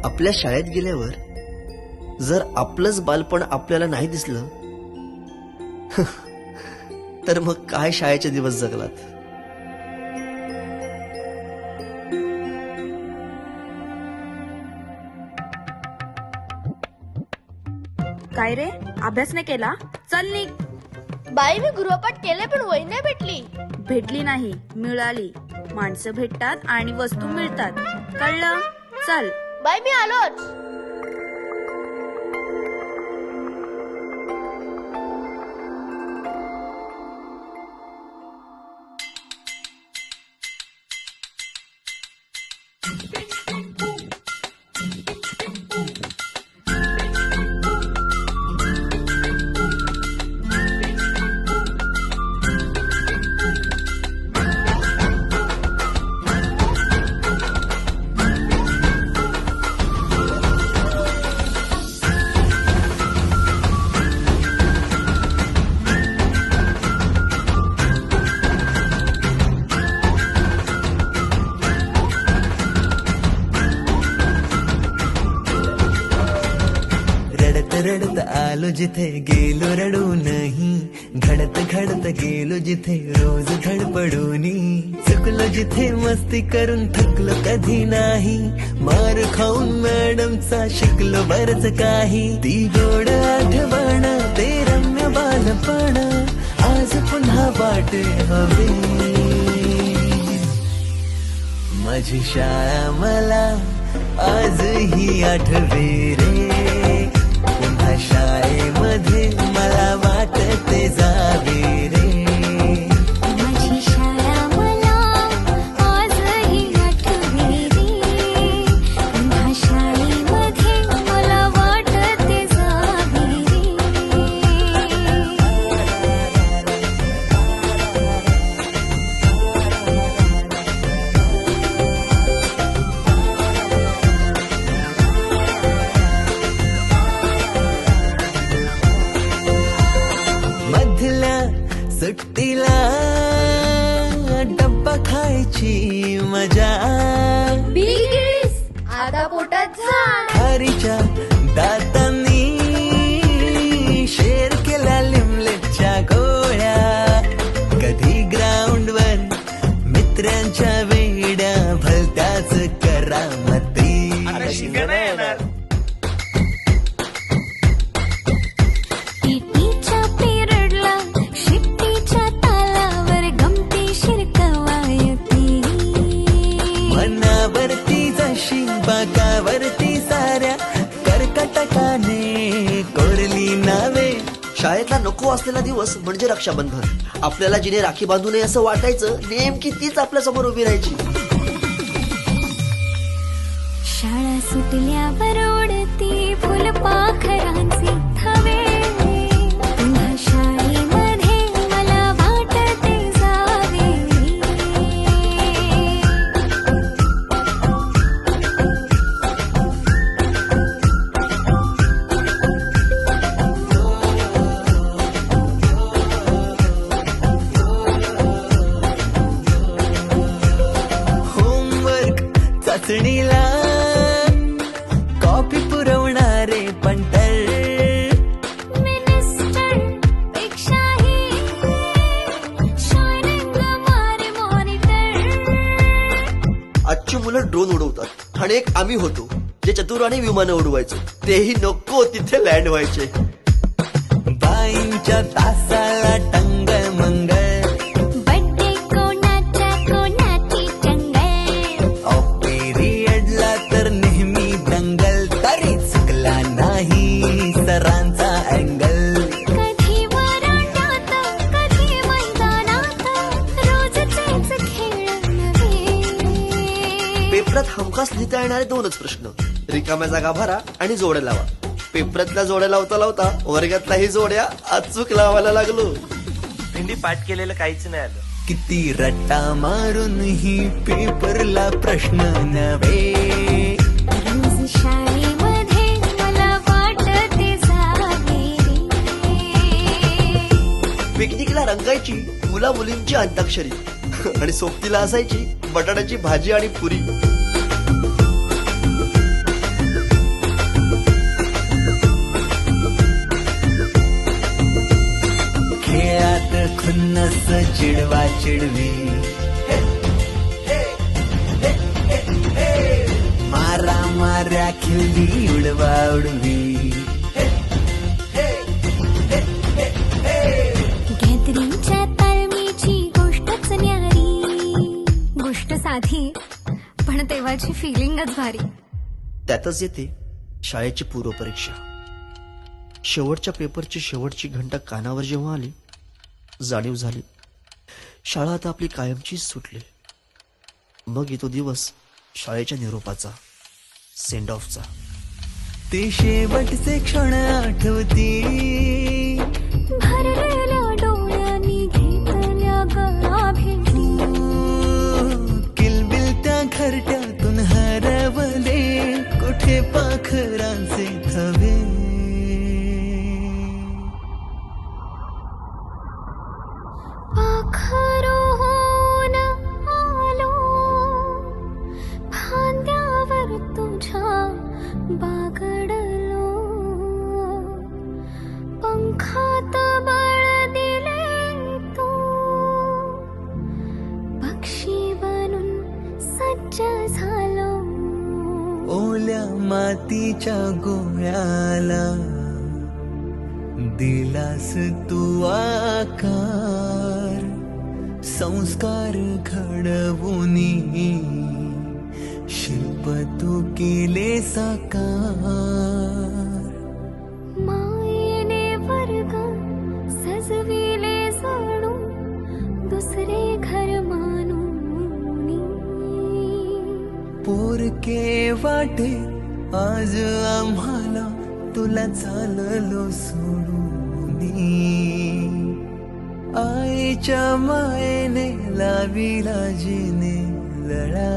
आपल्या शाळेत गेल्यावर जर आपलंच बालपण आपल्याला नाही दिसलं तर मग काय शाळेचे दिवस जगलात. काय रे, अभ्यास नाही केला? चल निघ. बाई मी गृहपाठ केले पण वही नाही भेटली. भेटली नाही, मिळाली. माणसं भेटतात आणि वस्तू मिळतात, कळलं? चल. बाई मी आलोच. रडत आलो जिथे गेलो रडू नाही, घडत घडत गेलो जिथे रोज धडपडूनी, चुकलो जिथे मस्ती करून थकलो कधी नाही, मार खाऊन मॅडमचा शिकलो बरच काही, ती गोड आठवण ते रम्य बालपण आज पुन्हा वाटे हवे, माझी शाळा मला आजही आठवे रे, पुन्हा शाळेमध्ये मला वाटते जावे रे, माझी शाळा मला आजही आठवे रे, पुन्हा शाळेमध्ये मला वाटते जावे रे. मधल्या सुट्टीला डब्बा खायची मजा, बिगिस आता पोटात झाड. खारीच्या दातांनी शेर केला लिमलेटच्या गोळ्या, कधी ग्राउंडवर मित्रांच्या वेड्या भलत्याच करामती, पीटीच्या पिरियडला शिट्टीच्या तालावर गमती शिरकवायती, मनावरती जशी बाकावरती साऱ्या कर्कटकाने कोरली नावे, शाळेतला नको असलेला दिवस म्हणजे रक्षाबंधन. आपल्याला जिने राखी बांधू नये असं वाटायचं, नेमकी तीच आपल्या समोर उभी राहायची. शाळा सुटल्यावर उडती फुलपाखरांचे थवे, पुन्हा शाळेमध्ये मला वाटते जावे रे. होमवर्क चाचणीला कॉपी पुरवणारे पंटर, मिनिस्टर पेक्षाही शायनिंग मारे मॉनिटर. आजची मुलं ड्रोन उडवतात आणि एक आम्ही होतो जे चतुराने विमानं उडवायचो, तेही नको तिथे लँड व्हायचे. बाईंच्या तासाला टंग मंगळ, बड्डे कोणाच्या कोणाची चंगळ, ऑफ पिरियडला तर नेहमी दंगल, तरी चुकला नाही सरांचा अँगल, कधी वरांड्यात कधी मैदानात रोजचेच खेळ नव्हे. पेपरात हमखास लिहिता येणारे दोनच प्रश्न, रिकाम्या जागा भरा आणि जोड्या लावा. पेपरातल्या जोड्या लावता लावता वर्गातल्याही जोड्या अचूक लावायला लागलो. भेंडी पाठ केलेलं काहीच नाही आलं. किती रट्टा मारूनही पेपरला प्रश्न नव्हे, रोज शाळेमध्ये मला वाटते जावे रे. पिकनिकला रंगायची मुला मुलींची अंताक्षरी आणि सोबतीला असायची बटाट्याची भाजी आणि पुरी. खुन्नस चिडवा चिडवी मारा माऱ्या खिल्ली उडवा उडवी गॅदरिंगच्या तालमीची गोष्टच न्यारी. गोष्ट साधी पण तेव्हाची फिलिंगच भारी. त्यातच येते शाळेची पूर्वपरीक्षा. शेवटच्या पेपरची शेवटची घंटा कानावर जेव्हा आली, जाणीव झाली शाळा आता आपली कायमचीच सुटली. मग येतो दिवस शाळेच्या निरोपाचा, सेंड ऑफचा. ते शेवटचे क्षण आठवती भरलेल्या डोळ्यांनी घेतल्या गळा भेटी. किलबिल त्या घरट्यातून हरवले कुठे पाखरांचे थवे. पाखरून आलो फांद्यावर तुझ्या बागडलो. पंखात बळ दिले तू पक्षी बनून सज्ज झालो. ओल्या मातीच्या गोळ्याला दिलास तू आकार. संस्कार घडवुनी शिल्प तू केले साकार. मायेने वर्ग सजविले सोडून दुसरे घर मानून. पोरके वाटे आज आम्हाला तुला चाललो सोडून. आईच्या मायेने लाविला जिने लळा.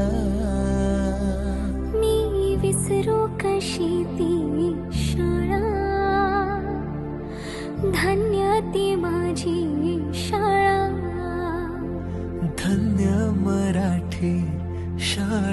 मी विसरू कशी ती शाळा. धन्य ती माझी शाळा. धन्य मराठी शाळा.